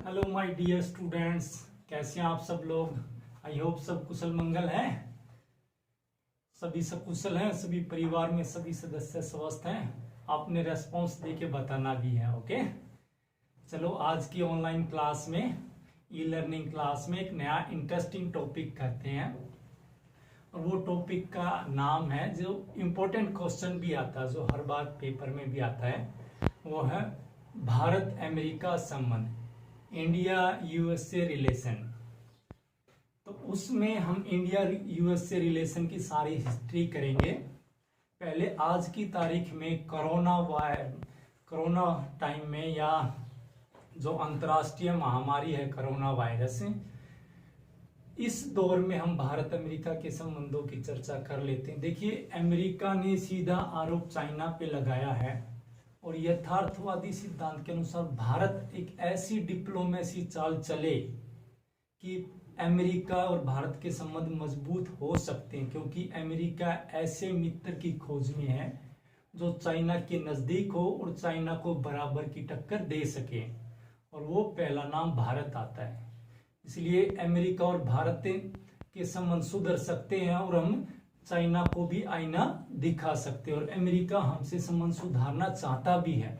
Hello my dear students, कैसे हैं आप सब लोग। आई होप सब कुशल मंगल हैं, सभी सकुशल हैं, सभी परिवार में सभी सदस्य स्वस्थ हैं। आपने रेस्पॉन्स दे के बताना भी है। ओके, चलो आज की ऑनलाइन क्लास में, ई लर्निंग क्लास में एक नया इंटरेस्टिंग टॉपिक करते हैं। और वो टॉपिक का नाम है, जो इम्पोर्टेंट क्वेश्चन भी आता है, जो हर बार पेपर में भी आता है, वो है भारत अमेरिका संबंध, इंडिया यूएसए रिलेशन। तो उसमें हम इंडिया यूएसए रिलेशन की सारी हिस्ट्री करेंगे। पहले आज की तारीख में कोरोना टाइम में, या जो अंतर्राष्ट्रीय महामारी है कोरोना वायरस, इस दौर में हम भारत अमेरिका के संबंधों की चर्चा कर लेते हैं। देखिए, अमेरिका ने सीधा आरोप चाइना पे लगाया है और यथार्थवादी सिद्धांत के अनुसार भारत एक ऐसी डिप्लोमेसी चाल चले कि अमेरिका और भारत के संबंध मजबूत हो सकते हैं, क्योंकि अमेरिका ऐसे मित्र की खोज में है जो चाइना के नजदीक हो और चाइना को बराबर की टक्कर दे सके, और वो पहला नाम भारत आता है। इसलिए अमेरिका और भारत के संबंध सुधर सकते हैं और हम चाइना को भी आईना दिखा सकते हैं। और अमेरिका हमसे संबंध सुधारना चाहता भी है,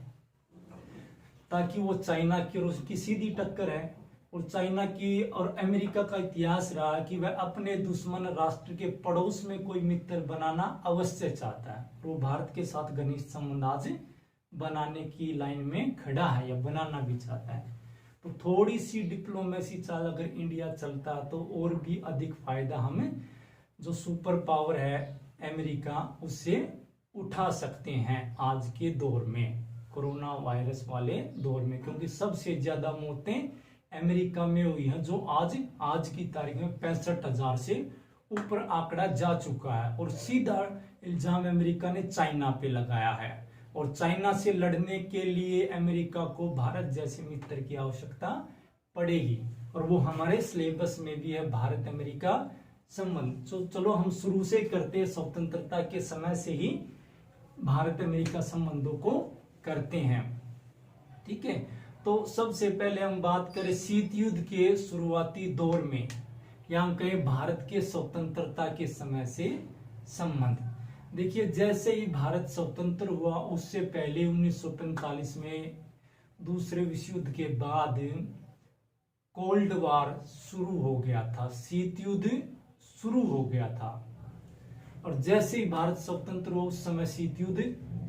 ताकि वो चाइना की और उसकी सीधी टक्कर है। और चाइना की और अमेरिका का इतिहास रहा कि वह अपने दुश्मन राष्ट्र के पड़ोस में कोई मित्र बनाना अवश्य चाहता है। वो भारत के साथ घनिष्ठ संबंध आज बनाने की लाइन में खड़ा है, या बनाना भी चाहता है। तो थोड़ी सी डिप्लोमेसी चाल अगर इंडिया चलता तो और भी अधिक फायदा हमें, जो सुपर पावर है अमेरिका, उससे उठा सकते हैं आज के दौर में, कोरोना वायरस वाले दौर में। क्योंकि सबसे ज्यादा मौतें अमेरिका में हुई हैं, जो आज की तारीख में 65,000 से ऊपर आंकड़ा जा चुका है। और सीधा इल्जाम अमेरिका ने चाइना पे लगाया है, और चाइना से लड़ने के लिए अमेरिका को भारत जैसे मित्र की आवश्यकता पड़ेगी। और वो हमारे सिलेबस में भी है, भारत अमेरिका संबंध। तो चलो हम शुरू से करते हैं, स्वतंत्रता के समय से ही भारत अमेरिका संबंधों को करते हैं। ठीक है, तो सबसे पहले हम बात करें शीत युद्ध के शुरुआती दौर में, या हम कहें भारत के स्वतंत्रता के समय से संबंध। देखिए, जैसे ही भारत स्वतंत्र हुआ, उससे पहले 1945 में दूसरे विश्व युद्ध के बाद कोल्ड वॉर शुरू हो गया था, शीत युद्ध शुरू हो गया था। और जैसे ही भारत स्वतंत्र हुआ, उस समय शीत युद्ध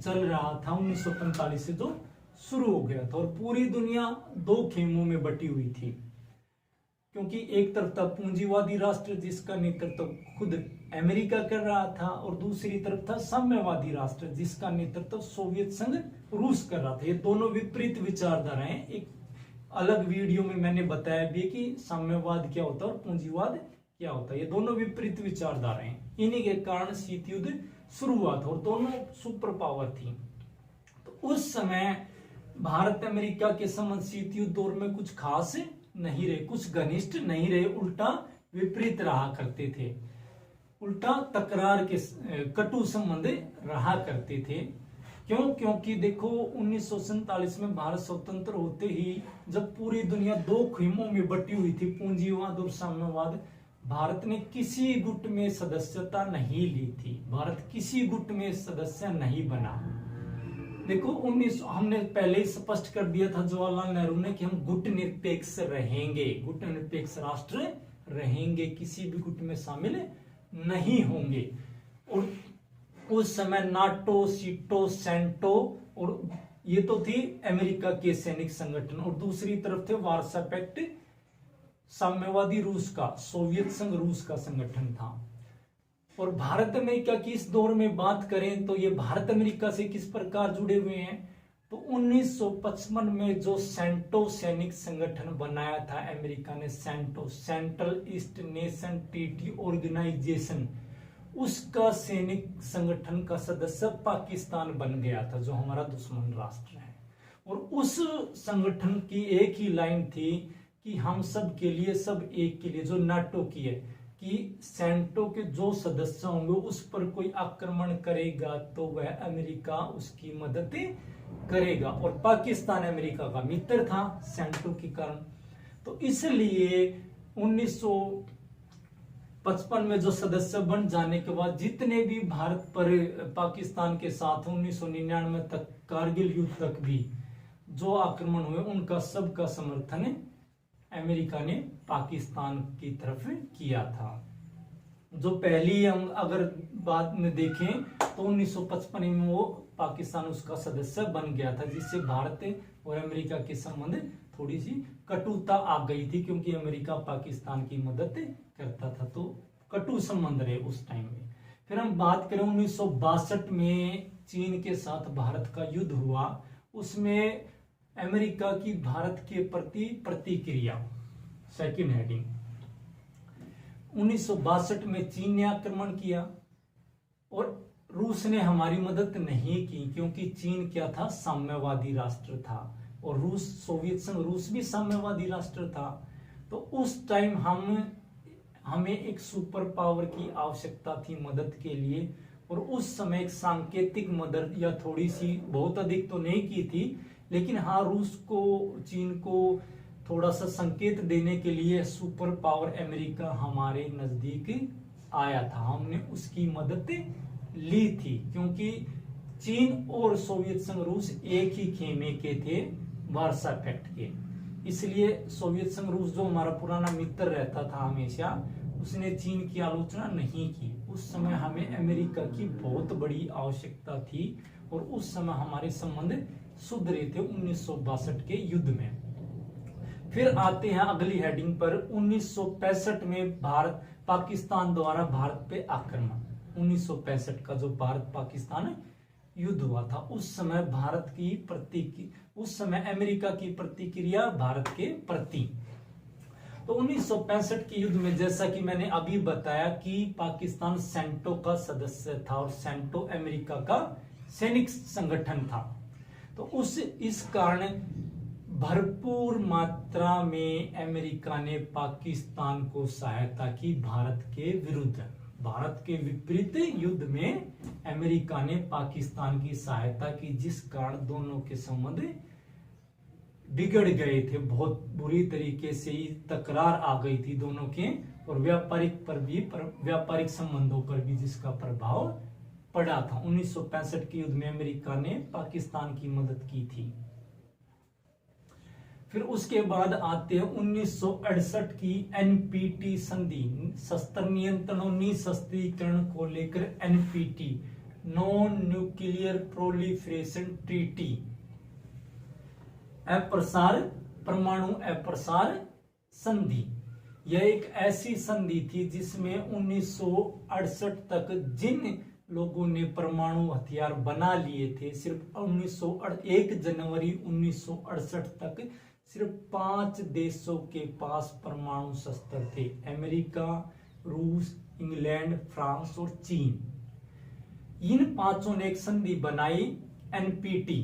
चल रहा था, 1945 से जो शुरू हो गया था। और पूरी दुनिया दो खेमों में बटी हुई थी, क्योंकि एक तरफ था पूंजीवादी राष्ट्र जिसका नेतृत्व खुद अमेरिका कर रहा था, और दूसरी तरफ था साम्यवादी राष्ट्र जिसका नेतृत्व सोवियत संघ रूस कर रहा था। ये दोनों विपरीत विचारधारा हैं। एक अलग वीडियो में मैंने बताया भी कि साम्यवाद क्या होता है और पूंजीवाद क्या होता है। ये दोनों विपरीत विचारधाराएं हैं। इन्हीं के कारण शीत युद्ध शुरू हुआ था और दोनों सुपर पावर थी। तो उस समय भारत अमेरिका के संबंध शीत युद्ध दौर में कुछ खास नहीं रहे, कुछ घनिष्ठ नहीं रहे, उल्टा विपरीत रहा करते थे। उल्टा तकरार के कटु संबंध रहा करते थे। क्यों? क्योंकि देखो, 1947 में भारत स्वतंत्र होते ही, जब पूरी दुनिया दो खेमों में बटी हुई थी, पूंजीवाद और साम्यवाद, भारत ने किसी गुट में सदस्यता नहीं ली थी। भारत किसी गुट में सदस्य नहीं बना। देखो, हमने पहले ही स्पष्ट कर दिया था जवाहरलाल नेहरू ने कि हम गुट निरपेक्ष रहेंगे, गुट निरपेक्ष राष्ट्र रहेंगे, किसी भी गुट में शामिल नहीं होंगे। और उस समय नाटो, सीटो, सेंटो, और ये तो थी अमेरिका के सैनिक संगठन, और दूसरी तरफ थे वार्सा पैक्ट, साम्यवादी रूस का, सोवियत संघ रूस का संगठन था। और भारत अमेरिका की इस दौर में बात करें तो ये भारत अमेरिका से किस प्रकार जुड़े हुए हैं, तो 1955 में जो सेंटो सैनिक संगठन बनाया था अमेरिका ने, CENTO, central east nation treaty organisation, उसका सैनिक संगठन का सदस्य पाकिस्तान बन गया था, जो हमारा दुश्मन राष्ट्र है। और उस संगठन की एक ही लाइन थी कि हम सब के लिए, सब एक के लिए, जो नाटो की है, कि सेंटो के जो सदस्य होंगे उस पर कोई आक्रमण करेगा तो वह अमेरिका उसकी मदद करेगा। और पाकिस्तान अमेरिका का मित्र था सेंटो के कारण। तो इसलिए 1955 में जो सदस्य बन जाने के बाद जितने भी भारत पर पाकिस्तान के साथ 1999 तक कारगिल युद्ध तक भी जो आक्रमण हुए उनका सबका समर्थन अमेरिका ने पाकिस्तान की तरफ किया था। जो पहली हम अगर बाद में देखें तो 1955 में वो पाकिस्तान उसका सदस्य बन गया था, जिससे भारत और अमेरिका के संबंध थोड़ी सी कटुता आ गई थी, क्योंकि अमेरिका पाकिस्तान की मदद करता था, तो कटु संबंध रहे उस टाइम में। फिर हम बात करें 1962 में चीन के साथ भारत का युद्ध हुआ, उसमें अमेरिका की भारत के प्रति प्रतिक्रिया, सेकंड हेडिंग। 1962 में चीन ने आक्रमण किया और रूस ने हमारी मदद नहीं की, क्योंकि चीन क्या था, साम्यवादी राष्ट्र था, और रूस, सोवियत संघ रूस भी साम्यवादी राष्ट्र था। तो उस टाइम हमें एक सुपर पावर की आवश्यकता थी मदद के लिए, और उस समय एक सांकेतिक मदद या थोड़ी सी, बहुत अधिक तो नहीं की थी, लेकिन हाँ रूस को, चीन को थोड़ा सा संकेत देने के लिए सुपर पावर अमेरिका हमारे नजदीक आया था, हमने उसकी मदद ली थी, क्योंकि चीन और सोवियत संघ रूस एक ही खेमे के थे, वार्सा पैक्ट के। इसलिए सोवियत संघ रूस जो हमारा पुराना मित्र रहता था हमेशा, उसने चीन की आलोचना नहीं की। उस समय हमें अमेरिका की बहुत बड़ी आवश्यकता थी, और उस समय हमारे संबंध सुधरे थे 1962 के युद्ध में। फिर आते हैं अगली हेडिंग पर, 1965 में भारत पाकिस्तान द्वारा भारत पे आक्रमण। 1965 का जो भारत पाकिस्तान युद्ध हुआ था, उस समय भारत की उस समय अमेरिका की प्रतिक्रिया भारत के प्रति। तो 1965 के युद्ध में, जैसा कि मैंने अभी बताया कि पाकिस्तान सेंटो का सदस्य था, और सेंटो अमेरिका का सैनिक संगठन था, तो इस कारण भरपूर मात्रा में अमेरिका ने पाकिस्तान को सहायता की भारत के विरुद्ध। भारत के विपरीत युद्ध में अमेरिका ने पाकिस्तान की सहायता की, जिस कारण दोनों के संबंध बिगड़ गए थे, बहुत बुरी तरीके से ही तकरार आ गई थी दोनों के, और व्यापारिक संबंधों पर भी जिसका प्रभाव पड़ा था। 1965 के युद्ध में अमेरिका ने पाकिस्तान की मदद की थी। फिर उसके बाद आते हैं 1968 की एनपीटी संधि, शस्त्र नियंत्रण और निशस्त्रीकरण को लेकर NPT, non nuclear proliferation treaty, अप्रसार परमाणु अप्रसार संधि। यह एक ऐसी संधि थी जिसमें 1968 तक जिन लोगों ने परमाणु हथियार बना लिए थे, सिर्फ 1 जनवरी 1968 तक सिर्फ 5 देशों के पास परमाणु शस्त्र थे, अमेरिका, रूस, इंग्लैंड, फ्रांस और चीन। इन पांचों ने एक संधि बनाई एनपीटी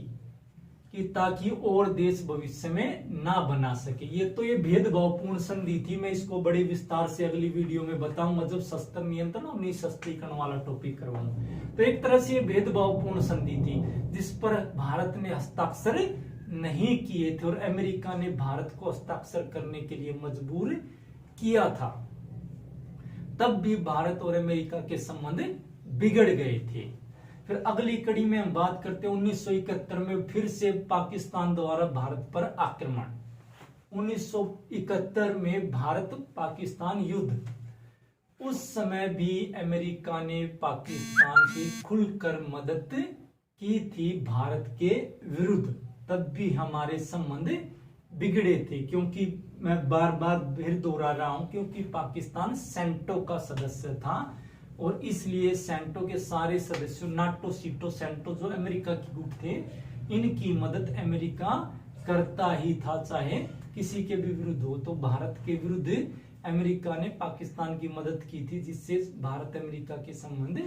कि ताकि और देश भविष्य में ना बना सके। ये भेदभावपूर्ण संधि थी, मैं इसको बड़े विस्तार से अगली वीडियो में बताऊंगा जब शस्त्र नियंत्रण और निशस्त्रीकरण वाला टॉपिक करवाऊंगा। तो एक तरह से ये भेदभावपूर्ण संधि थी जिस पर भारत ने हस्ताक्षर नहीं किए थे, और अमेरिका ने भारत को हस्ताक्षर करने के लिए मजबूर किया था। तब भी भारत और अमेरिका के संबंध बिगड़ गए थे। फिर अगली कड़ी में हम बात करते हैं 1971 में फिर से पाकिस्तान द्वारा भारत पर आक्रमण। 1971 में भारत पाकिस्तान युद्ध, उस समय भी अमेरिका ने पाकिस्तान की खुलकर मदद की थी भारत के विरुद्ध। तब भी हमारे संबंध बिगड़े थे, क्योंकि मैं बार बार फिर दोहरा रहा हूं, क्योंकि पाकिस्तान सेंटो का सदस्य था, और इसलिए सेंटो के सारे सदस्यों, नाटो, सीटो, सेंटो जो अमेरिका के गुट थे, इनकी मदद अमेरिका करता ही था, चाहे किसी के भी विरुद्ध हो। तो भारत के विरुद्ध अमेरिका ने पाकिस्तान की मदद की थी, जिससे भारत अमेरिका के संबंध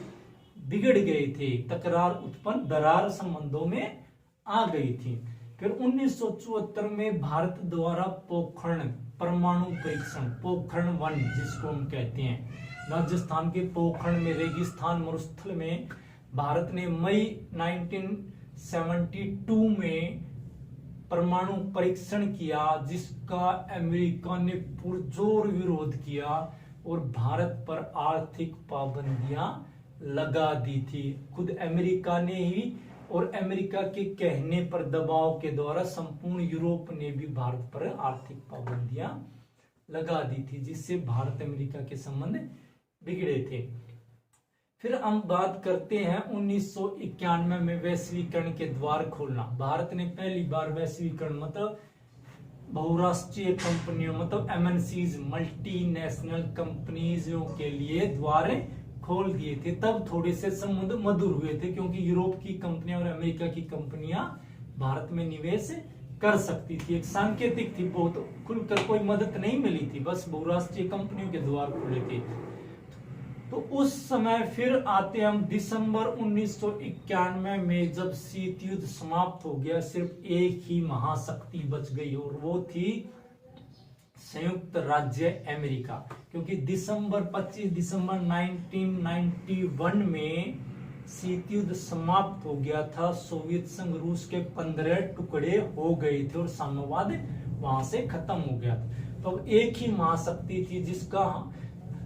बिगड़ गए थे, तकरार उत्पन्न, दरार संबंधों में आ गई थी। फिर 1974 में भारत द्वारा पोखरण परमाणु परीक्षण, पोखरण 1 जिसको हम कहते हैं, राजस्थान के पोखरण में रेगिस्तान मरुस्थल में भारत ने मई 1972 में परमाणु परीक्षण किया जिसका अमेरिका ने पुरजोर विरोध किया और भारत पर आर्थिक पाबंदियां लगा दी थी। खुद अमेरिका ने ही और अमेरिका के कहने पर दबाव के द्वारा संपूर्ण यूरोप ने भी भारत पर आर्थिक पाबंदियां लगा दी थी, जिससे भारत अमेरिका के संबंध बिगड़े थे। फिर हम बात करते हैं 1991 में वैश्वीकरण के द्वार खोलना। भारत ने पहली बार वैश्वीकरण मतलब बहुराष्ट्रीय कंपनियों मतलब एमएनसीज मल्टीनेशनल कंपनीजों के लिए द्वार खोल दिए थे। तब थोड़े से संबंध मधुर हुए थे क्योंकि यूरोप की कंपनियां और अमेरिका की कंपनियां भारत में निवेश कर सकती थी। एक सांकेतिक थी, बहुत खुलकर कोई मदद नहीं मिली थी, बस बहुराष्ट्रीय कंपनियों के द्वार खुले थे। तो उस समय फिर आते हम दिसंबर 1991 में जब शीत युद्ध समाप्त हो गया, सिर्फ एक ही महाशक्ति बच गई और वो थी संयुक्त राज्य अमेरिका। क्योंकि 25 दिसंबर 1991 में शीत युद्ध समाप्त हो गया था। सोवियत संघ रूस के 15 टुकड़े हो गए थे और साम्यवाद वहां से खत्म हो गया था। तो अब एक ही महाशक्ति थी जिसका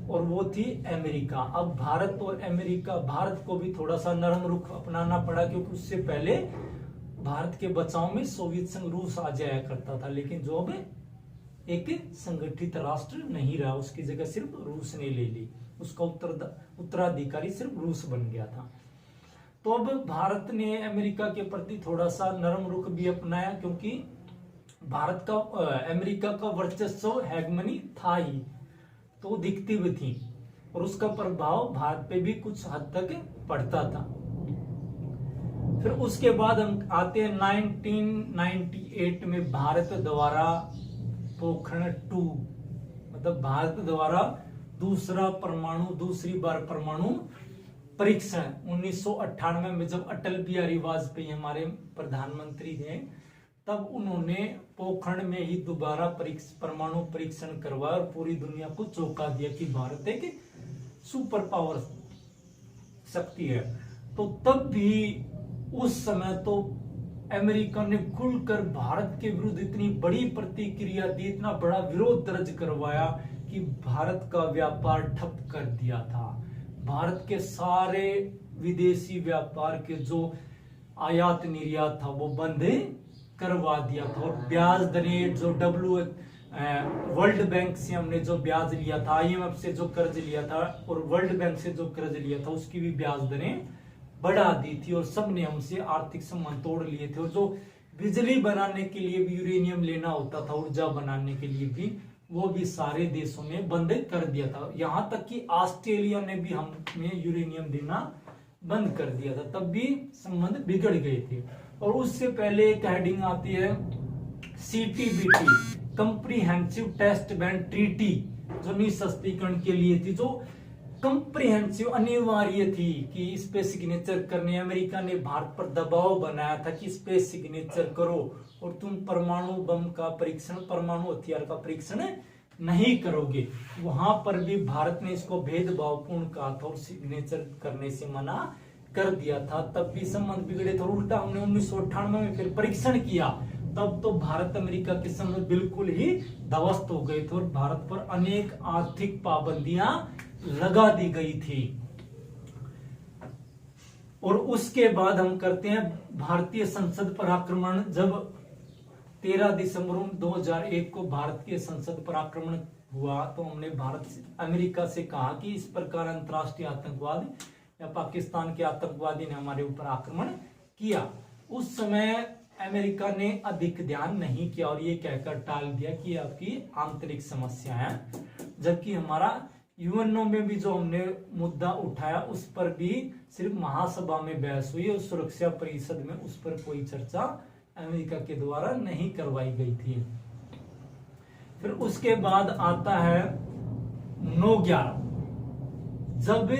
और वो थी अमेरिका। अब भारत और अमेरिका, भारत को भी थोड़ा सा नरम रुख अपनाना पड़ा क्योंकि उससे पहले भारत के बचाव में सोवियत संघ रूस आ जाया करता था, लेकिन जो अब एक संगठित राष्ट्र नहीं रहा, उसकी जगह सिर्फ रूस ने ले ली, उसका उत्तराधिकारी सिर्फ रूस बन गया था। तो अब भारत ने अमेरिका के प्रति थोड़ा सा नरम रुख भी अपनाया क्योंकि भारत का अमेरिका का वर्चस्व हेगमनी था ही, तो दिखती भी थी और उसका प्रभाव भारत पे भी कुछ हद तक पड़ता था। फिर उसके बाद हम आते हैं 1998 में भारत द्वारा पोखरण 2 मतलब भारत द्वारा दूसरी बार परमाणु परीक्षण 1998 में जब अटल बिहारी वाजपेयी हमारे प्रधानमंत्री थे, तब उन्होंने पोखरण में ही दोबारा परमाणु परीक्षण करवाया और पूरी दुनिया को चौंका दिया कि भारत एक सुपर पावर शक्ति है। तो तब भी उस समय तो अमेरिका ने खुलकर भारत के विरुद्ध इतनी बड़ी प्रतिक्रिया दी, इतना बड़ा विरोध दर्ज करवाया कि भारत का व्यापार ठप कर दिया था। भारत के सारे विदेशी व्यापार के जो आयात निर्यात था वो बंद करवा दिया था और ब्याज दरें जो वर्ल्ड बैंक से हमने जो ब्याज लिया था, आईएमएफ से जो कर्ज लिया था और वर्ल्ड बैंक से जो कर्ज लिया था उसकी भी ब्याज दरें बढ़ा दी थी और सब ने हमसे आर्थिक संबंध तोड़ लिए थे। और जो बिजली बनाने के लिए भी यूरेनियम लेना होता था, ऊर्जा बनाने के लिए भी, वो भी सारे देशों ने बंद कर दिया था। यहां तक कि ऑस्ट्रेलिया ने भी हमें यूरेनियम देना बंद कर दिया था, तब भी संबंध बिगड़ गए थे। और उससे पहले एक हेडिंग आती है CTBT, comprehensive test band treaty, जो निशस्त्रीकरण के लिए थी, जो कंप्रीहेंसिव अनिवार्य थी कि इस पे सिग्नेचर करने। अमेरिका ने भारत पर दबाव बनाया था कि इस पे सिग्नेचर करो और तुम परमाणु बम का परीक्षण, परमाणु हथियार का परीक्षण नहीं करोगे। वहां पर भी भारत ने इसको भेदभावपूर्ण कहा था और सिग्नेचर करने से मना कर दिया था। तब भी संबंध बिगड़े थे। उल्टा हमने 1998 में फिर परीक्षण किया, तब तो भारत अमेरिका के संबंध बिल्कुल ही ध्वस्त हो गए थे और भारत पर अनेक आर्थिक पाबंदियां लगा दी गई थी। और उसके बाद हम करते हैं भारतीय संसद पर आक्रमण। जब 13 दिसंबर 2001 को भारत के संसद पर आक्रमण हुआ तो हमने अमेरिका से कहा कि इस प्रकार अंतर्राष्ट्रीय आतंकवाद या पाकिस्तान के आतंकवादी ने हमारे ऊपर आक्रमण किया। उस समय अमेरिका ने अधिक ध्यान नहीं किया और ये कहकर टाल दिया कि आपकी आंतरिक समस्या है, जबकि हमारा यूएनओ में भी जो हमने मुद्दा उठाया उस पर भी सिर्फ महासभा में बहस हुई और सुरक्षा परिषद में उस पर कोई चर्चा अमेरिका के द्वारा नहीं करवाई गई थी। फिर उसके बाद आता है 9/11, जब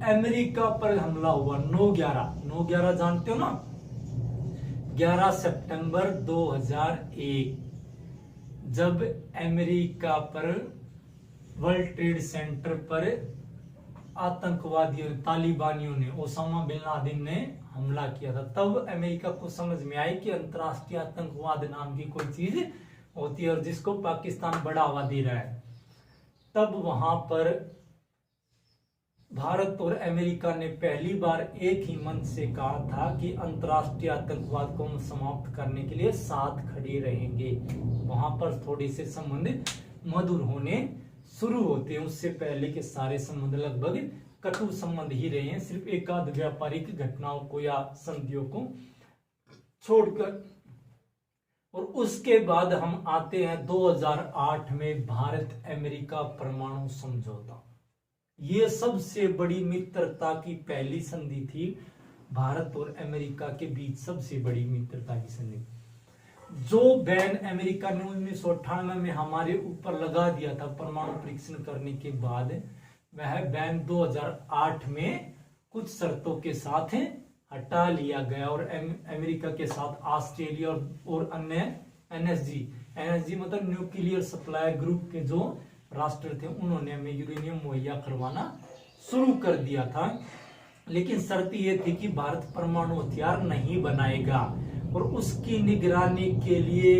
अमेरिका पर हमला हुआ। 9/11 जानते हो ना, 11 सितंबर 2001 जब अमेरिका पर वर्ल्ड ट्रेड सेंटर पर आतंकवादियों तालिबानियों ने, ओसामा बिन लादेन ने हमला किया था। तब अमेरिका को समझ में आई कि अंतर्राष्ट्रीय आतंकवाद नाम की कोई चीज होती है और जिसको पाकिस्तान बढ़ावा दे रहा है। तब वहां पर भारत और अमेरिका ने पहली बार एक ही मंच से कहा था कि अंतर्राष्ट्रीय आतंकवाद को हम समाप्त करने के लिए साथ खड़े रहेंगे। वहां पर थोड़े से संबंध मधुर होने शुरू होते हैं, उससे पहले के सारे संबंध लगभग कटु संबंध ही रहे हैं, सिर्फ एक आध व्यापारिक घटनाओं को या संधियों को छोड़कर। और उसके बाद हम आते हैं 2008 में भारत अमेरिका परमाणु समझौता। ये सबसे बड़ी मित्रता की पहली संधि थी, भारत और अमेरिका के बीच सबसे बड़ी मित्रता की संधि। जो बैन अमेरिका ने 1998 में हमारे ऊपर लगा दिया था परमाणु परीक्षण करने के बाद, वह बैन 2008 में कुछ शर्तों के साथ हटा लिया गया और अमेरिका के साथ ऑस्ट्रेलिया और अन्य एनएसजी मतलब न्यूक्लियर सप्लाई ग्रुप के जो राष्ट्र थे उन्होंने हमें यूरेनियम मुहैया करवाना शुरू कर दिया था। लेकिन शर्त यह थी कि भारत परमाणु हथियार नहीं बनाएगा और उसकी निगरानी के लिए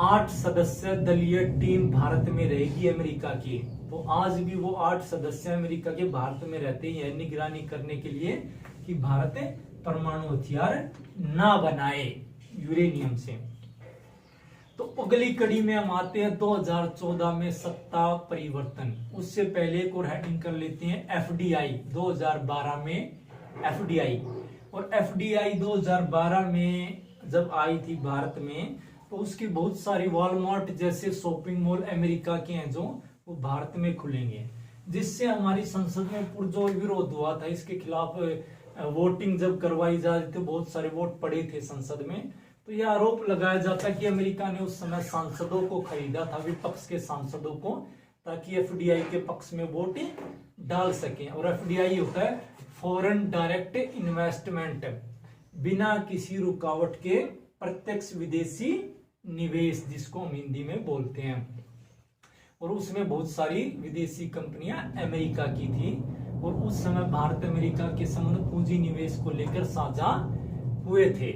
8 सदस्य दलीय टीम भारत में रहेगी अमेरिका की। तो आज भी वो 8 सदस्य अमेरिका के भारत में रहते हैं निगरानी करने के लिए कि भारत परमाणु हथियार ना बनाए यूरेनियम से। तो अगली कड़ी में हम आते हैं 2014 में सत्ता परिवर्तन। उससे पहले एक और हेडिंग कर लेते हैं एफडीआई 2012 में एफडीआई। और एफडीआई 2012 में जब आई थी भारत में तो उसकी बहुत सारी वॉलमार्ट जैसे शॉपिंग मॉल अमेरिका के हैं जो वो भारत में खुलेंगे, जिससे हमारी संसद में पुरजोर विरोध हुआ था। इसके खिलाफ वोटिंग जब करवाई जा रही थी, बहुत सारे वोट पड़े थे संसद में, तो यह आरोप लगाया जाता कि अमेरिका ने उस समय सांसदों को खरीदा था, विपक्ष के सांसदों को, ताकि एफडीआई के पक्ष में वोट डाल सके। और एफडीआई होता है फॉरेन डायरेक्ट इन्वेस्टमेंट, बिना किसी रुकावट के प्रत्यक्ष विदेशी निवेश, जिसको हम हिंदी में बोलते हैं। और उसमें बहुत सारी विदेशी कंपनियां अमेरिका की थी और उस समय भारत अमेरिका के संबंध पूंजी निवेश को लेकर साझा हुए थे,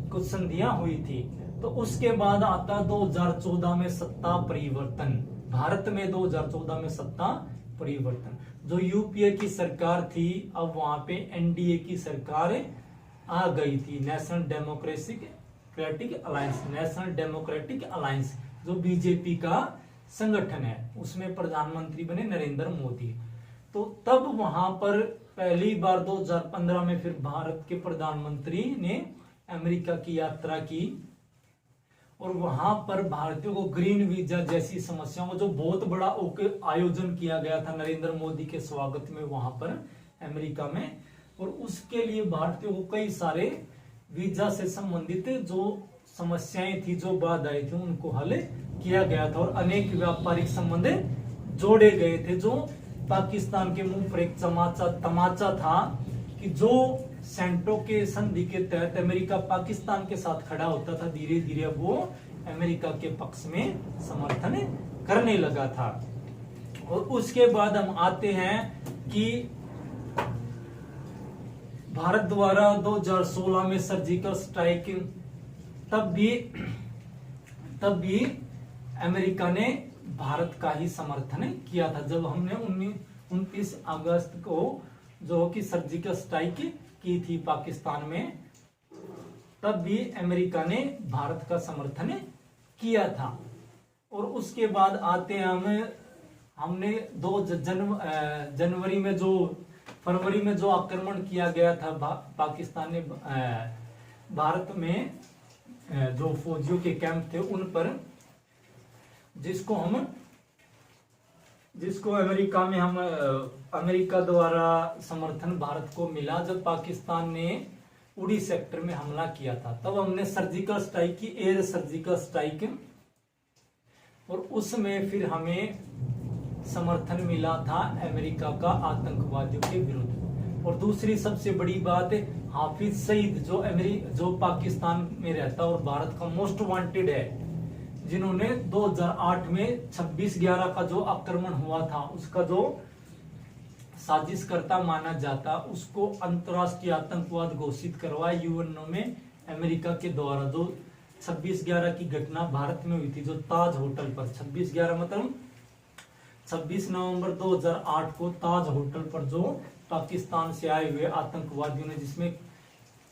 कुछ संधियां हुई थी। तो उसके बाद आता 2014 में सत्ता परिवर्तन। भारत में 2014 में सत्ता परिवर्तन, जो यूपीए की सरकार थी अब वहां पे एनडीए की सरकार आ गई थी, नेशनल डेमोक्रेटिक अलायंस जो बीजेपी का संगठन है, उसमें प्रधानमंत्री बने नरेंद्र मोदी। तो तब वहां पर पहली बार 2015 में फिर भारत के प्रधानमंत्री ने अमेरिका की यात्रा की और वहां पर भारतीयों को ग्रीन वीजा जैसी समस्याओं को, जो बहुत बड़ा आयोजन किया गया था नरेंद्र मोदी के स्वागत में वहां पर अमेरिका में, और उसके लिए भारतीयों को कई सारे वीजा से संबंधित जो समस्याएं थी, जो बाधाएं थी, उनको हल किया गया था और अनेक व्यापारिक संबंध जोड़े गए थे। जो पाकिस्तान के मुंह पर एक तमाचा था कि जो सेंटो के संधि के तहत अमेरिका पाकिस्तान के साथ खड़ा होता था, धीरे धीरे वो अमेरिका के पक्ष में समर्थन करने लगा था। और उसके बाद हम आते हैं कि भारत द्वारा 2016 में सर्जिकल स्ट्राइक, तब भी अमेरिका ने भारत का ही समर्थन किया था। जब हमने 29 अगस्त को जो कि सर्जिकल स्ट्राइक की थी पाकिस्तान में, तब भी अमेरिका ने भारत का समर्थन किया था। और उसके बाद आते हैं हमने फरवरी में जो आक्रमण किया गया था पाकिस्तान ने भारत में जो फौजियों के कैंप थे उन पर, जिसको अमेरिका में अमेरिका द्वारा समर्थन भारत को मिला जब पाकिस्तान ने उड़ी सेक्टर में हमला किया था। तब हमने सर्जिकल स्ट्राइक की, एयर सर्जिकल स्ट्राइक, और उसमें फिर हमें समर्थन मिला था अमेरिका का आतंकवादियों के विरुद्ध। और दूसरी सबसे बड़ी बात है, हाफिज सईद जो पाकिस्तान में रहता और भारत का मोस्ट वांटेड है, जिन्होंने 2008 में 26/11 का जो आक्रमण हुआ था उसका जो साजिशकर्ता माना जाता, उसको अंतर्राष्ट्रीय आतंकवाद घोषित करवाया यूएनओ में अमेरिका के द्वारा। जो 26/11 की घटना भारत में हुई थी, जो ताज होटल पर 26/11 मतलब 26 नवंबर 2008 को ताज होटल पर जो पाकिस्तान से आए हुए आतंकवादियों ने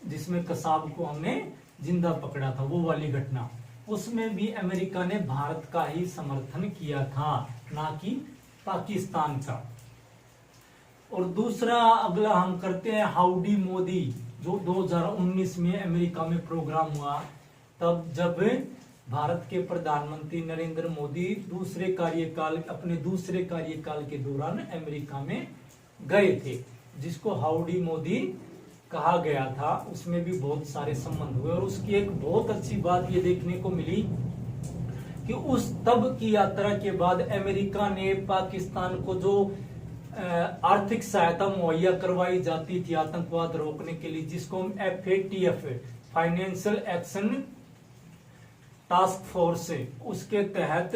जिसमें कसाब को हमने जिंदा पकड़ा था, वो वाली घटना, उसमें भी अमेरिका ने भारत का ही समर्थन किया था, ना कि पाकिस्तान का। और दूसरा अगला हम करते हैं हाउडी मोदी, जो 2019 में अमेरिका में प्रोग्राम हुआ, तब जब भारत के प्रधानमंत्री नरेंद्र मोदी अपने दूसरे कार्यकाल के दौरान अमेरिका में गए थे, जिसको हाउडी मोदी कहा गया था। उसमें भी बहुत सारे संबंध हुए और उसकी एक बहुत अच्छी बात ये देखने को मिली कि उस तब की यात्रा के बाद अमेरिका ने पाकिस्तान को जो आर्थिक सहायता मुहैया करवाई जाती थी आतंकवाद रोकने के लिए, जिसको हम FATF financial action task force, उसके तहत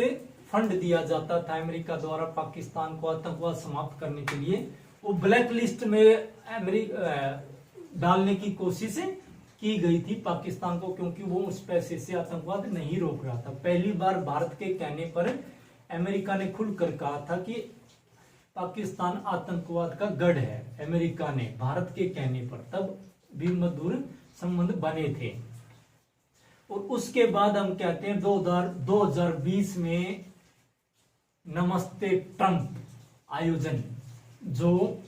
फंड दिया जाता था अमेरिका द्वारा पाकिस्तान को आतंकवाद समाप्त करने के लिए, वो ब्लैक लिस्ट में डालने की कोशिश की गई थी पाकिस्तान को, क्योंकि वो उस पैसे से आतंकवाद नहीं रोक रहा था। पहली बार भारत के कहने पर अमेरिका ने खुलकर कहा था कि पाकिस्तान आतंकवाद का गढ़ है। अमेरिका ने भारत के कहने पर, तब भी मधुर संबंध बने थे। और उसके बाद हम कहते हैं 2020 में नमस्ते ट्रंप आयोजन, जो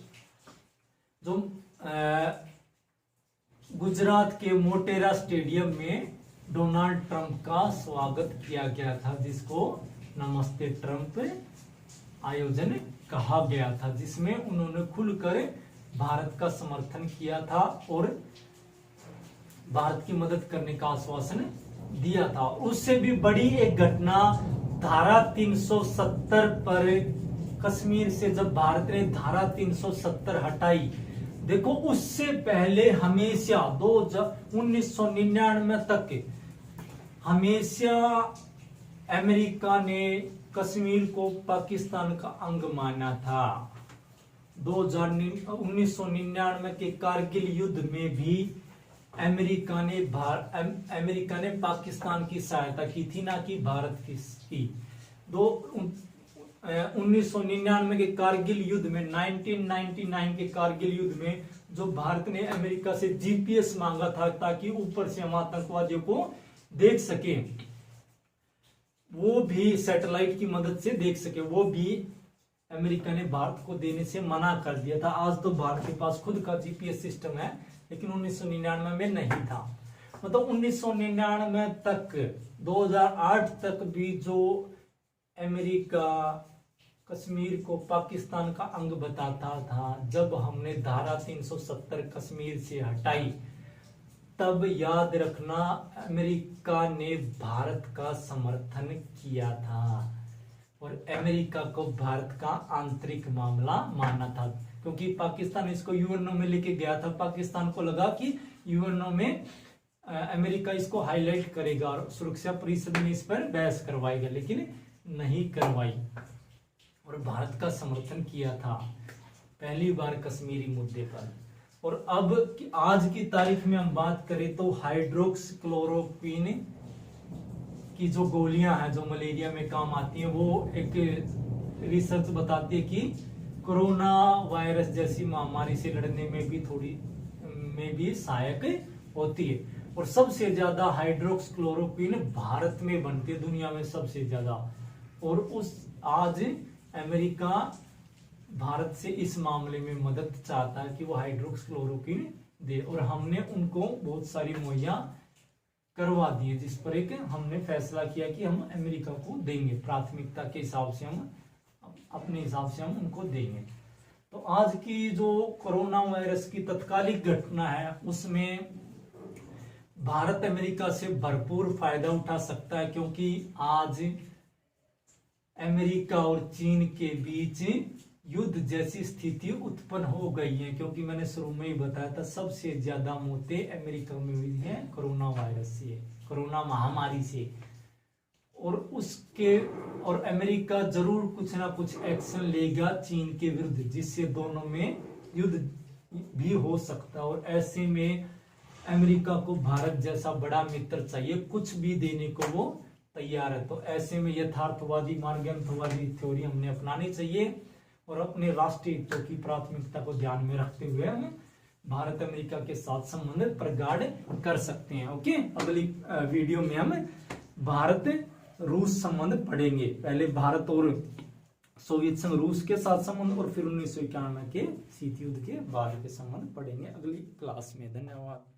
गुजरात के मोटेरा स्टेडियम में डोनाल्ड ट्रंप का स्वागत किया गया था, जिसको नमस्ते ट्रंप आयोजन कहा गया था, जिसमें उन्होंने खुलकर भारत का समर्थन किया था और भारत की मदद करने का आश्वासन दिया था। उससे भी बड़ी एक घटना, धारा 370 पर कश्मीर से जब भारत ने धारा 370 हटाई, देखो उससे पहले हमेशा 1999 तक हमेशा अमेरिका ने कश्मीर को पाकिस्तान का अंग माना था। 1999 के कारगिल युद्ध में भी अमेरिका ने पाकिस्तान की सहायता की थी, ना कि भारत की। 1999 के कारगिल युद्ध में, 1999 के कारगिल युद्ध में जो भारत ने अमेरिका से GPS मांगा था ताकि ऊपर से हम आतंकवादियों को देख सके, वो भी सैटेलाइट की मदद से देख सके, वो भी अमेरिका ने भारत को देने से मना कर दिया था। आज तो भारत के पास खुद का GPS सिस्टम है, लेकिन 1999 में नहीं था। मतलब 1999 तक, 2008 तक भी जो अमेरिका कश्मीर को पाकिस्तान का अंग बताता था, जब हमने धारा 370 कश्मीर से हटाई, तब याद रखना अमेरिका ने भारत का समर्थन किया था और अमेरिका को भारत का आंतरिक मामला माना था, क्योंकि पाकिस्तान इसको यूएनओ में लेके गया था। पाकिस्तान को लगा कि यूएनओ में अमेरिका इसको हाईलाइट करेगा और सुरक्षा परिषद में इस पर बहस करवाएगा, लेकिन नहीं करवाई और भारत का समर्थन किया था पहली बार कश्मीरी मुद्दे पर। और अब आज की तारीख में हम बात करें तो हाइड्रोक्सीक्लोरोक्विन की जो गोलियां हैं जो मलेरिया में काम आती हैं, वो एक रिसर्च बताती है कि कोरोना वायरस जैसी महामारी से लड़ने में भी सहायक होती है। और सबसे ज्यादा हाइड्रोक्सीक्लोरोक्विन भारत में बनती है, दुनिया में सबसे ज्यादा। और आज अमेरिका भारत से इस मामले में मदद चाहता है कि वो हाइड्रोक्सीक्लोरोक्विन दे, और हमने उनको बहुत सारी मुहैया करवा दी है, जिस पर एक हमने फैसला किया कि हम अमेरिका को देंगे, प्राथमिकता के हिसाब से हम अपने हिसाब से हम उनको देंगे। तो आज की जो कोरोना वायरस की तत्कालिक घटना है, उसमें भारत अमेरिका से भरपूर फायदा उठा सकता है, क्योंकि आज अमेरिका और चीन के बीच युद्ध जैसी स्थिति उत्पन्न हो गई है, क्योंकि मैंने शुरू में ही बताया था सबसे ज्यादा मौतें अमेरिका में हुई है कोरोना वायरस से, कोरोना महामारी से। और उसके और अमेरिका जरूर कुछ ना कुछ एक्शन लेगा चीन के विरुद्ध, जिससे दोनों में युद्ध भी हो सकता है। और ऐसे में अमेरिका को भारत जैसा बड़ा मित्र चाहिए, कुछ भी देने को वो तैयार है। तो ऐसे में यथार्थवादी मार्गवादी थ्योरी हमने अपनानी चाहिए और अपने राष्ट्रीय हितों की प्राथमिकता को ध्यान में रखते हुए हम भारत अमेरिका के साथ संबंध प्रगाढ़ कर सकते हैं। ओके, अगली वीडियो में हम भारत रूस संबंध पढ़ेंगे। पहले भारत और सोवियत संघ रूस के साथ संबंध और फिर 1991 के शीत युद्ध के बाद के संबंध पढ़ेंगे अगली क्लास में। धन्यवाद।